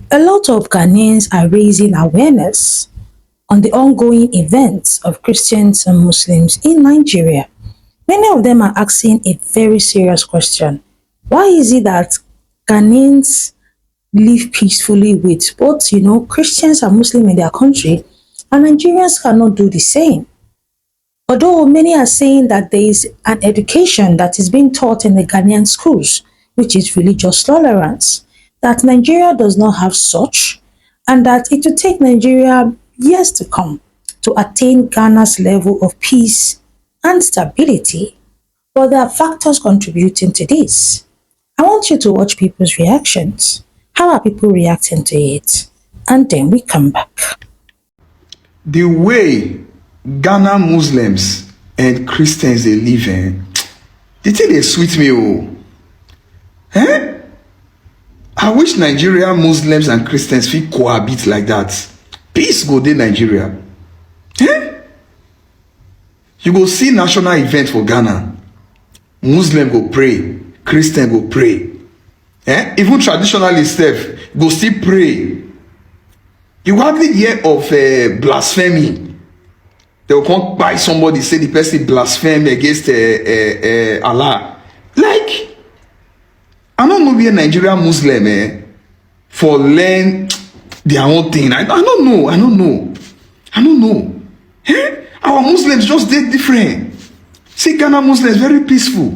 A lot of Ghanaians are raising awareness on the ongoing events of Christians and Muslims in Nigeria. Many of them are asking a very serious question. Why is it that Ghanaians live peacefully with both, Christians and Muslims in their country, and Nigerians cannot do the same? Although many are saying that there is an education that is being taught in the Ghanaian schools, which is religious tolerance, that Nigeria does not have such, and that it will take Nigeria years to come to attain Ghana's level of peace and stability. But there are factors contributing to this. I want you to watch people's reactions. How are people reacting to it? And then we come back. The way Ghana Muslims and Christians they live, the thing they sweet me, oh. Eh? I wish Nigeria Muslims and Christians fit cohabit like that. Peace go dey Nigeria. Eh? You go see national event for Ghana. Muslim go pray, Christian go pray. Eh? Even traditionalists sef go still pray. You hardly hear of blasphemy. They will come by somebody say the person blaspheme against Allah. Like, I don't know where Nigerian Muslim for learn their own thing. I don't know. I don't know. Eh? Our Muslims just did different. See Ghana Muslims very peaceful.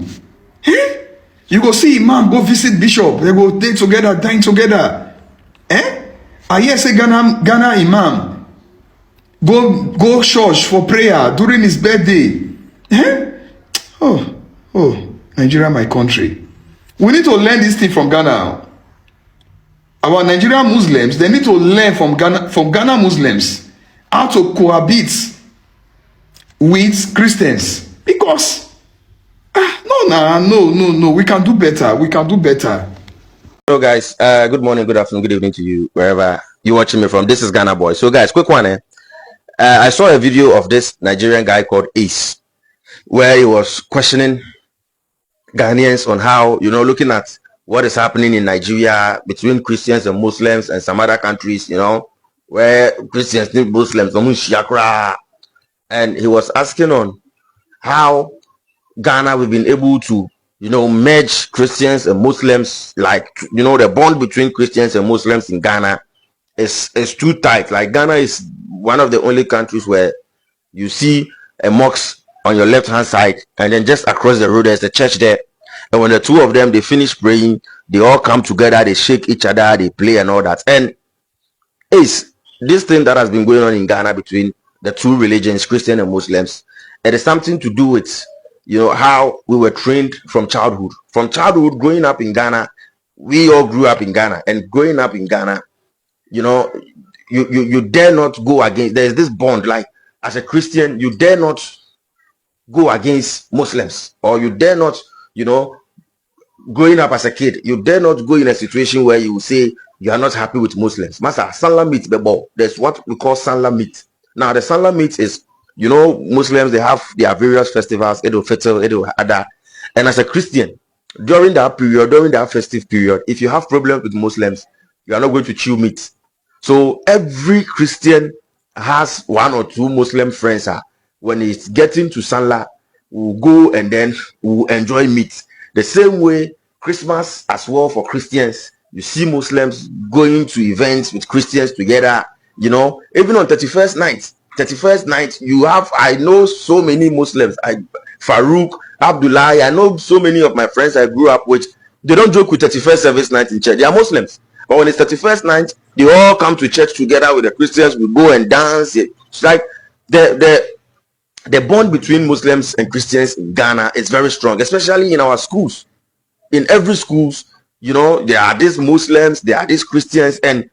Eh? You go see Imam, go visit Bishop. They go day together, dine together. Eh? I hear say Ghana Imam go church for prayer during his birthday. Eh? Oh, Nigeria, my country. We need to learn this thing from Ghana. Our Nigerian Muslims, they need to learn from Ghana Muslims how to cohabit with Christians. Because no, we can do better. We can do better. Hello guys, good morning, good afternoon, good evening to you, wherever you're watching me from. This is Ghana Boy. So guys, quick one. I saw a video of this Nigerian guy called Ace, where he was questioning Ghanaians on how, looking at what is happening in Nigeria between Christians and Muslims and some other countries, where Christians need Muslims, and he was asking on how Ghana we've been able to merge Christians and Muslims, like the bond between Christians and Muslims in Ghana is too tight. Like, Ghana is one of the only countries where you see a mosque on your left hand side, and then just across the road there's a church there, and when the two of them they finish praying, they all come together, they shake each other, they play and all that. And is this thing that has been going on in Ghana between the two religions, Christian and Muslims, it is something to do with how we were trained from childhood. From childhood, growing up in Ghana, we all grew up in Ghana, and growing up in Ghana, you dare not go against. There is this bond, like, as a Christian, you dare not go against Muslims, or you dare not, growing up as a kid, you dare not go in a situation where you say you are not happy with Muslims. Master, Sanla meat, there's what we call Sanla meat. Now, the Sanla meat is, Muslims, they have their various festivals, Eid al-Fitr, Eid al-Adha. And as a Christian, during that period, during that festive period, if you have problems with Muslims, you are not going to chew meat. So every Christian has one or two Muslim friends. When it's getting to Sanla, we'll go and then we'll enjoy meat. The same way, Christmas as well for Christians, you see Muslims going to events with Christians together, even on 31st night. 31st night, I know so many Muslims. Farouk, Abdullah, I know so many of my friends I grew up with. They don't joke with 31st service night in church. They are Muslims. But when it's 31st night, they all come to church together with the Christians. We go and dance. It's like the bond between Muslims and Christians in Ghana is very strong, especially in our schools. In every schools, there are these Muslims, there are these Christians, and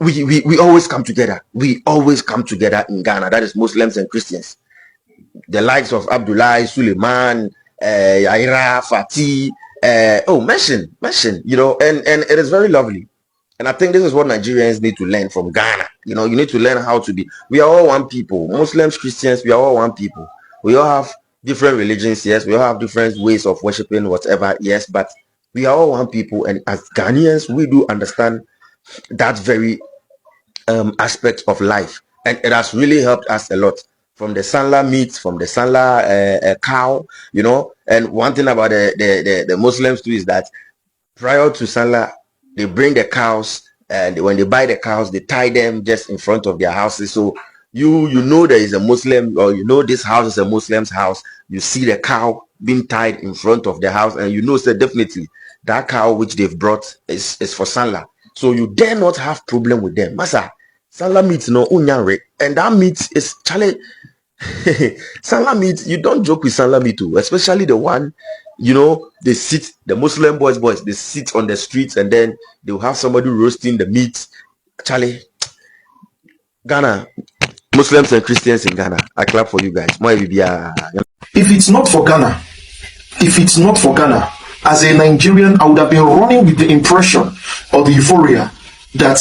we always come together. We always come together in Ghana. That is Muslims and Christians. The likes of Abdullah, Suleiman, Yaira, Fatih, mention, and it is very lovely. And I think this is what Nigerians need to learn from Ghana. You need to learn how to be. We are all one people. Muslims, Christians, we are all one people. We all have different religions, yes. We all have different ways of worshiping, whatever, yes. But we are all one people. And as Ghanaians, we do understand that very aspect of life, and it has really helped us a lot. From the sanla meat, from the sanla cow, you know. And one thing about the Muslims too is that prior to Salah, they bring the cows, and when they buy the cows, they tie them just in front of their houses. So you know there is a Muslim, or you know this house is a Muslim's house. You see the cow being tied in front of the house, and you know, so definitely that cow which they've brought is for Salah. So you dare not have problem with them. Masa, Salah meat no unyare, and that meat is Charlie. Sanla meat, you don't joke with Sanla meat too, especially the one, you know, they sit, the Muslim boys, they sit on the streets, and then they'll have somebody roasting the meat. Charlie, Ghana, Muslims and Christians in Ghana, I clap for you guys. If it's not for Ghana, if it's not for Ghana, as a Nigerian, I would have been running with the impression or the euphoria that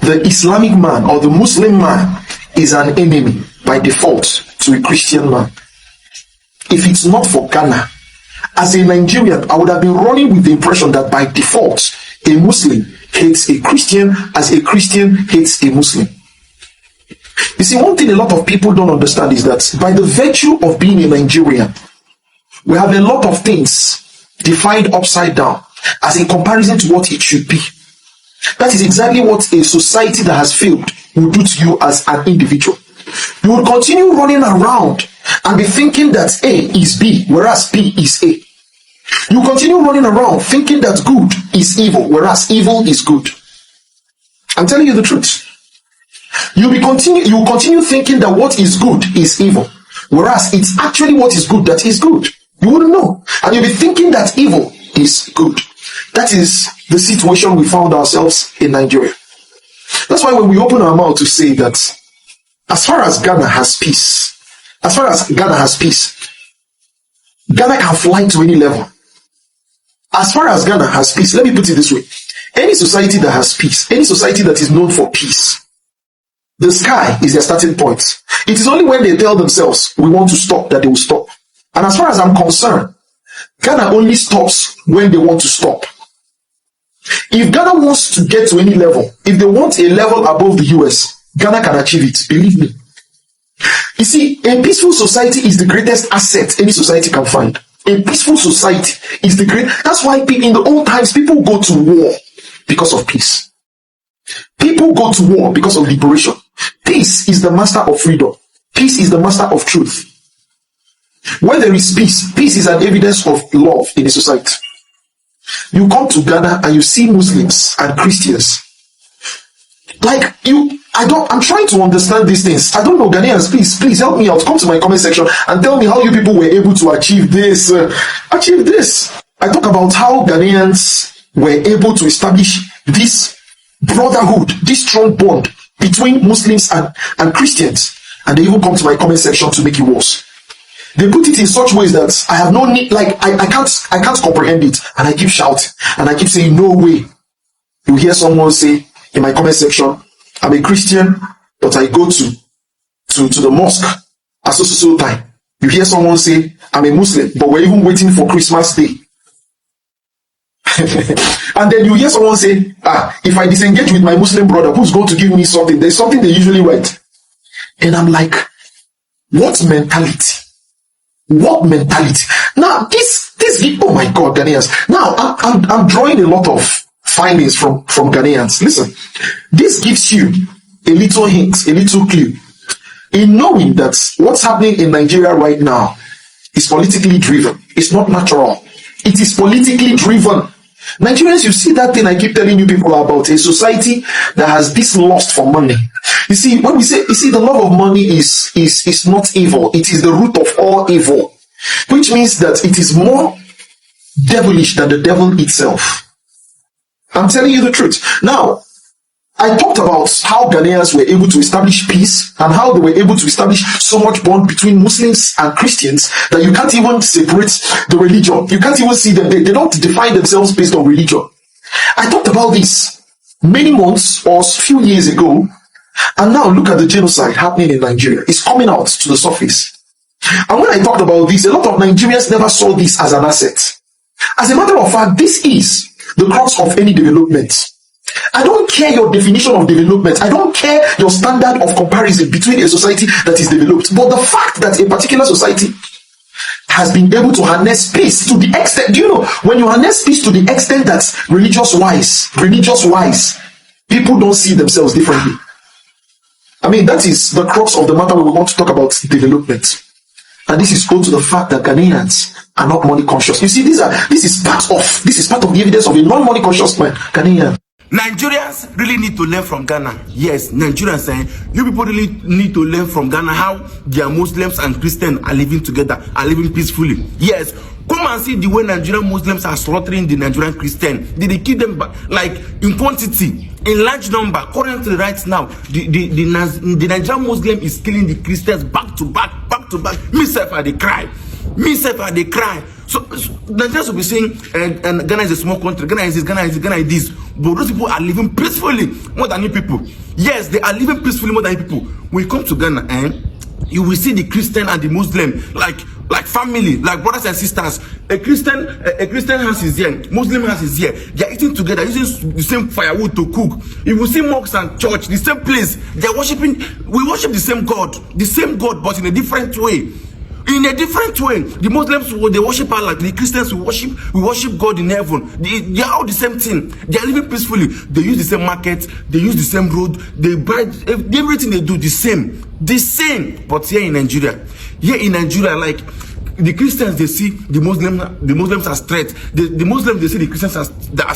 the Islamic man or the Muslim man is an enemy by default to a Christian man. If it's not for Ghana, as a Nigerian, I would have been running with the impression that by default, a Muslim hates a Christian as a Christian hates a Muslim. You see, one thing a lot of people don't understand is that by the virtue of being a Nigerian, we have a lot of things defined upside down as in comparison to what it should be. That is exactly what a society that has failed will do to you as an individual. You will continue running around and be thinking that A is B, whereas B is A. You continue running around thinking that good is evil, whereas evil is good. I'm telling you the truth. You will continue thinking that what is good is evil, whereas it's actually what is good that is good. You wouldn't know. And you'll be thinking that evil is good. That is the situation we found ourselves in Nigeria. That's why when we open our mouth to say that as far as Ghana has peace, Ghana can fly to any level. As far as Ghana has peace, let me put it this way. Any society that has peace, any society that is known for peace, the sky is their starting point. It is only when they tell themselves, we want to stop, that they will stop. And as far as I'm concerned, Ghana only stops when they want to stop. If Ghana wants to get to any level, if they want a level above the US, Ghana can achieve it, believe me. You see, a peaceful society is the greatest asset any society can find. A peaceful society is the great. That's why in the old times, people go to war because of peace. People go to war because of liberation. Peace is the master of freedom. Peace is the master of truth. When there is peace, peace is an evidence of love in a society. You come to Ghana and you see Muslims and Christians. I'm trying to understand these things. I don't know, Ghanaians, please help me out. Come to my comment section and tell me how you people were able to achieve this. I talk about how Ghanaians were able to establish this brotherhood, this strong bond between Muslims and Christians. And they even come to my comment section to make it worse. They put it in such ways that I have no need, I can't comprehend it. And I keep shouting. And I keep saying, no way. You hear someone say in my comment section, I'm a Christian, but I go to the mosque at so time. You hear someone say, I'm a Muslim, but we're even waiting for Christmas Day. And then you hear someone say, if I disengage with my Muslim brother, who's going to give me something? There's something they usually write. And I'm like, what mentality? What mentality? Now, this oh my God, Ghanaians. Now, I'm drawing a lot of findings from Ghanaians. Listen, this gives you a little hint, a little clue in knowing that what's happening in Nigeria right now is politically driven. It's not natural. It is politically driven. Nigerians, you see that thing I keep telling you people about, a society that has this lust for money. You see, when we say, the love of money is not evil. It is the root of all evil, which means that it is more devilish than the devil itself. I'm telling you the truth. Now, I talked about how Ghanaians were able to establish peace and how they were able to establish so much bond between Muslims and Christians that you can't even separate the religion. You can't even see them. They don't define themselves based on religion. I talked about this many months or a few years ago, and now look at the genocide happening in Nigeria. It's coming out to the surface. And when I talked about this, a lot of Nigerians never saw this as an asset. As a matter of fact, this is the crux of any development. I don't care your definition of development. I don't care your standard of comparison between a society that is developed. But the fact that a particular society has been able to harness peace to the extent, do you know, when you harness peace to the extent that religious-wise, people don't see themselves differently. I mean, that is the crux of the matter when we want to talk about development. And this is owed to the fact that Ghanaians are not money conscious. You see, this is part of the evidence of a non-money conscious man, Ghanaian. Nigerians really need to learn from Ghana. Yes, Nigerians, you people really need to learn from Ghana how their Muslims and Christians are living together, are living peacefully. Yes, come and see the way Nigerian Muslims are slaughtering the Nigerian Christians. They kill them like in quantity, in large number. Currently, right now, the Nigerian Muslim is killing the Christians back to back. Myself, I cry. So Nigerians will be saying, and Ghana is a small country, Ghana is this. But those people are living peacefully more than you people. Yes, they are living peacefully more than you people. When you come to Ghana, you will see the Christian and the Muslim like family, like brothers and sisters. A Christian house is here, Muslim house is here. They are eating together, using the same firewood to cook. You will see mosques and church, the same place. They are worshiping. We worship the same God, but in a different way. The Muslims, they worship Allah. The Christians, we worship God in heaven. They are all the same thing. They are living peacefully. They use the same market. They use the same road. They buy everything. They do the same. But here in Nigeria, like the Christians, they see the Muslims as threat. The Muslims, they see the Christians as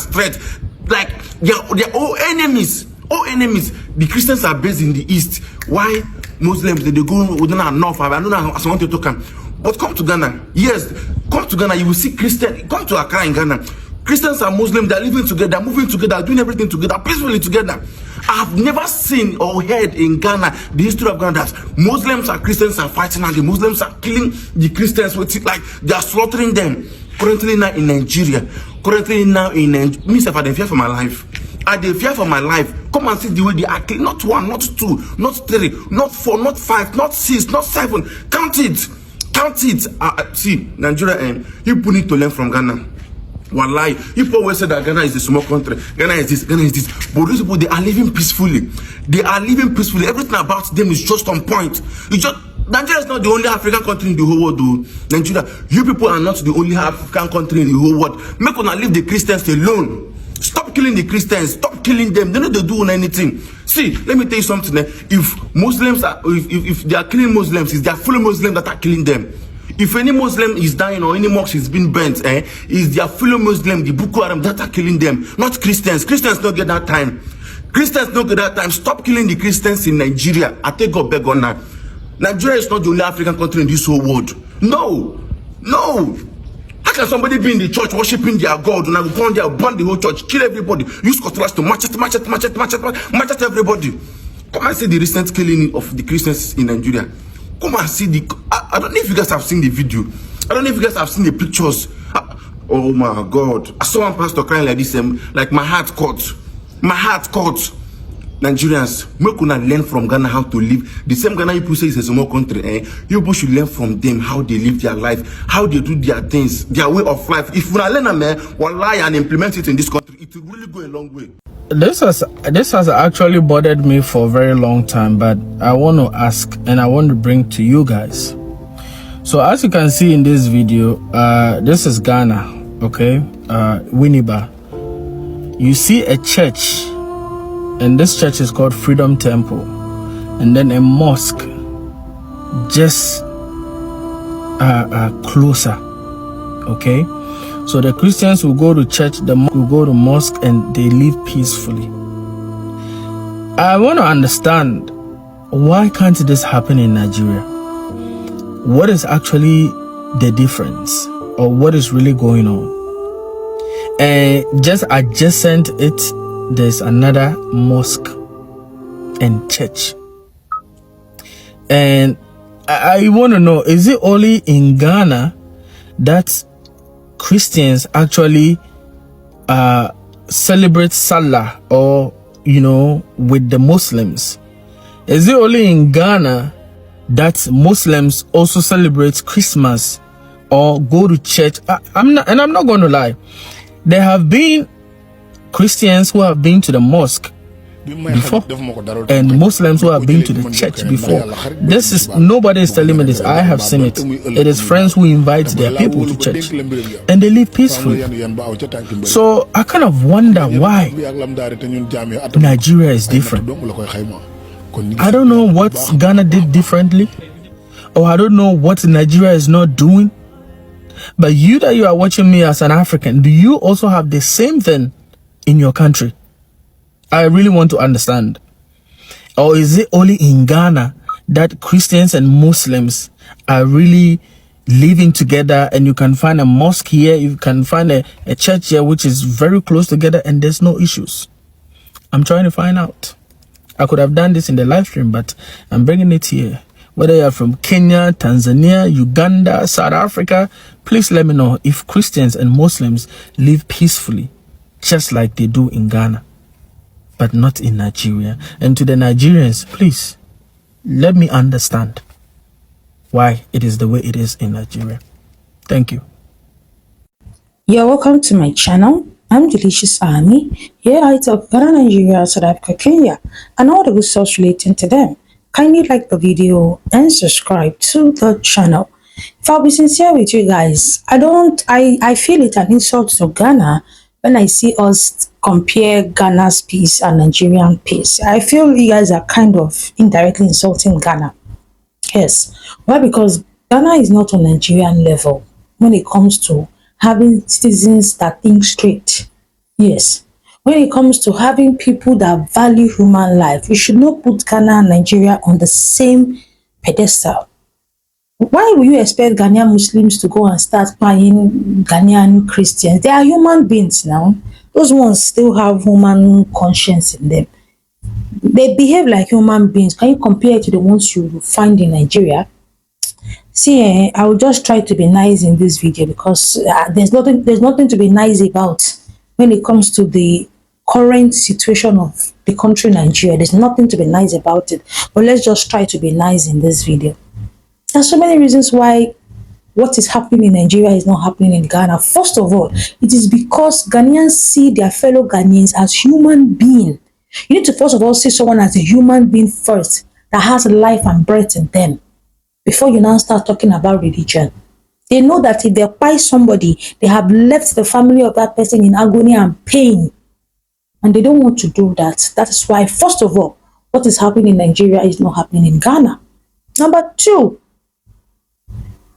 threat. Like they are all enemies. The Christians are based in the east. Why? Muslims, they go within our north. I don't know as I want to talk. But come to Ghana. Yes, come to Ghana. You will see Christian. Come to Accra in Ghana. Christians and Muslims, they're living together, moving together, doing everything together, peacefully together. I have never seen or heard in Ghana the history of Ghana that Muslims and Christians are fighting and the Muslims are killing the Christians with it, like they are slaughtering them. Currently now in Nigeria, myself, I don't fear for my life. I dey fear for my life. Come and see the way they are killing. Not one, not two, not three, not four, not five, not six, not seven. Count it. See, Nigeria, you need to learn from Ghana. Wallahi, people always say that Ghana is a small country. Ghana is this. But these people, they are living peacefully. Everything about them is just on point. Nigeria is not the only African country in the whole world, though. Nigeria, you people are not the only African country in the whole world. Make una leave the Christians alone. Stop killing the Christians. Stop killing them. They know they do anything. See, let me tell you something. If Muslims are, if they are killing Muslims, it's their fellow Muslims that are killing them. If any Muslim is dying or any mosque is being burnt, it's their fellow Muslim, the Boko Haram, that are killing them, not Christians. Christians don't get that time. Stop killing the Christians in Nigeria. I take up beg on that. Nigeria is not the only African country in this whole world. No. How can somebody be in the church worshiping their God and I go down there, burn the whole church, kill everybody, use cutlass to machete everybody? Come and see the recent killing of the Christians in Nigeria. Come and see I don't know if you guys have seen the video. I don't know if you guys have seen the pictures. Oh my God. I saw one pastor crying like this, like my heart caught. Nigerians, make una learn from Ghana how to live. The same Ghana people say is a small country. You people should learn from them how they live their life, how they do their things, their way of life. If we learn them, wallahi, and implement it in this country, it will really go a long way. This has actually bothered me for a very long time, but I want to ask and I want to bring to you guys. So as you can see in this video, this is Ghana, okay, Winneba. You see a church, and this church is called Freedom Temple, and then a mosque just closer, okay? So the Christians will go to church, the Muslims will go to mosque, and they live peacefully. I want to understand, why can't this happen in Nigeria? What is actually the difference, or what is really going on? And just adjacent it, there's another mosque and church. And I want to know, is it only in Ghana that Christians actually celebrate Salah, or with the Muslims? Is it only in Ghana that Muslims also celebrate Christmas or go to church? I'm not going to lie. There have been Christians who have been to the mosque before and Muslims who have been to the church before. This is, nobody is telling me this. I have seen it. It is friends who invite their people to church and they live peacefully. So I kind of wonder why Nigeria is different. I don't know what Ghana did differently, or I don't know what Nigeria is not doing. But you that you are watching me as an African, do you also have the same thing in your country? I really want to understand. Or is it only in Ghana that Christians and Muslims are really living together, and you can find a mosque here, you can find a church here which is very close together and there's no issues? I'm trying to find out. I could have done this in the live stream, but I'm bringing it here. Whether you're from Kenya, Tanzania, Uganda, South Africa, please let me know if Christians and Muslims live peacefully, just like they do in Ghana, but not in Nigeria. And to the Nigerians, please, let me understand why it is the way it is in Nigeria. Thank you. You're welcome to my channel. I'm Delicious Army. Here I talk Ghana, Nigeria, South Africa, Kenya, and all the good stuff relating to them. Kindly like the video and subscribe to the channel. If I'll be sincere with you guys, I feel it an insult to Ghana when I see us compare Ghana's peace and Nigerian peace. I feel you guys are kind of indirectly insulting Ghana. Yes. Why? Because Ghana is not on Nigerian level when it comes to having citizens that think straight. Yes. When it comes to having people that value human life, we should not put Ghana and Nigeria on the same pedestal. Why will you expect Ghanaian Muslims to go and start buying Ghanaian Christians? They are human beings now. Those ones still have human conscience in them. They behave like human beings. Can you compare it to the ones you find in Nigeria? See, I will just try to be nice in this video because there's nothing to be nice about when it comes to the current situation of the country Nigeria. There's nothing to be nice about it. But let's just try to be nice in this video. There's so many reasons why what is happening in Nigeria is not happening in Ghana. First of all, it is because Ghanaians see their fellow Ghanaians as human beings. You need to first of all see someone as a human being first, that has life and breath in them, before you now start talking about religion. They know that if they buy somebody, they have left the family of that person in agony and pain. And they don't want to do that. That is why, first of all, what is happening in Nigeria is not happening in Ghana. Number two,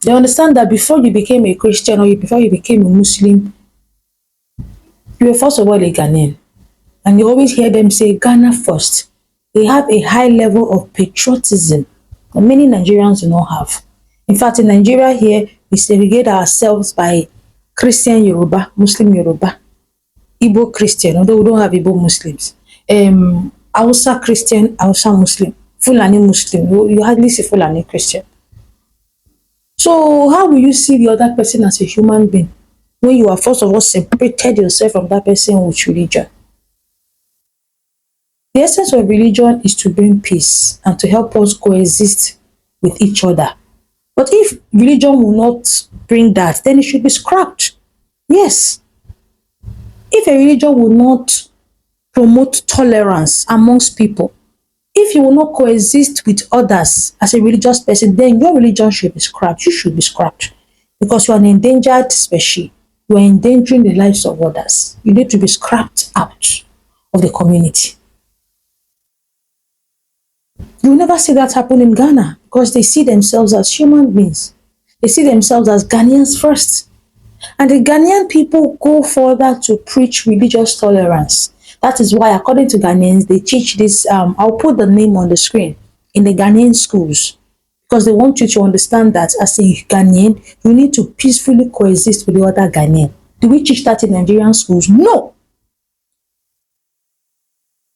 they understand that before you became a Christian or before you became a Muslim, you were first of all a Ghanaian. And you always hear them say Ghana first. They have a high level of patriotism that many Nigerians do not have. In fact, in Nigeria here, we segregate ourselves by Christian Yoruba, Muslim Yoruba, Igbo Christian, although we don't have Igbo Muslims. Hausa Christian, Hausa Muslim, Fulani Muslim. You hardly see Fulani Christian. So how will you see the other person as a human being when you are first of all separated yourself from that person with religion? The essence of religion is to bring peace and to help us coexist with each other. But if religion will not bring that, then it should be scrapped. Yes. If a religion will not promote tolerance amongst people, if you will not coexist with others as a religious person, then your religion should be scrapped. You should be scrapped because you are an endangered species. You are endangering the lives of others. You need to be scrapped out of the community. You will never see that happen in Ghana because they see themselves as human beings. They see themselves as Ghanaians first. And the Ghanaian people go further to preach religious tolerance. That is why, according to Ghanaians, they teach this, I'll put the name on the screen, in the Ghanaian schools. Because they want you to understand that as a Ghanaian, you need to peacefully coexist with the other Ghanaian. Do we teach that in Nigerian schools? No.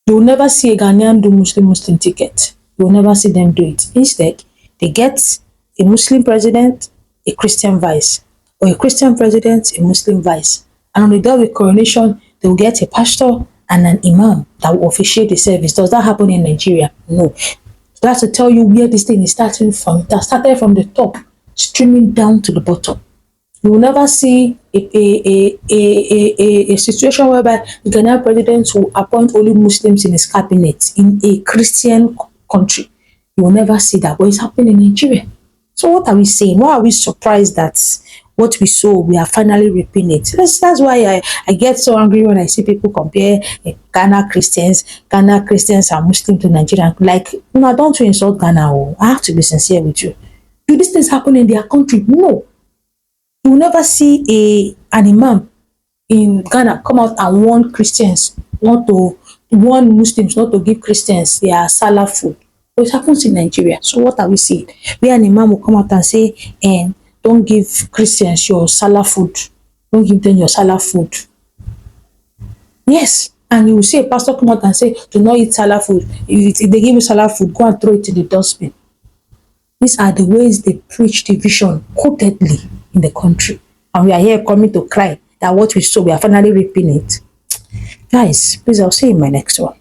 You will never see a Ghanaian do Muslim ticket. You will never see them do it. Instead, they get a Muslim president, a Christian vice, or a Christian president, a Muslim vice. And on the day of the coronation, they will get a pastor and an imam that will officiate the service. Does that happen in Nigeria? No. So that's to tell you where this thing is starting from. That started from the top, streaming down to the bottom. You will never see a situation whereby the Ghanaian president will appoint only Muslims in his cabinet in a Christian country. You will never see that, but it's happening in Nigeria. So what are we saying? Why are we surprised that what we saw, we are finally reaping it? That's why I get so angry when I see people compare Ghana Christians and Muslims to Nigerian. Like, no, don't you insult Ghana. Oh. I have to be sincere with you. Do these things happen in their country? No. You will never see an imam in Ghana come out and warn Christians not to warn Muslims not to give Christians their Salah food. But it happens in Nigeria. So what are we seeing? Where an imam will come out and say, don't give Christians your Salah food. Don't give them your Salah food. Yes. And you will see a pastor come out and say, do not eat Salah food. If they give you Salah food, go and throw it in the dustbin. These are the ways they preach division quotedly in the country. And we are here coming to cry that what we saw, we are finally reaping it. Guys, please, I'll see you in my next one.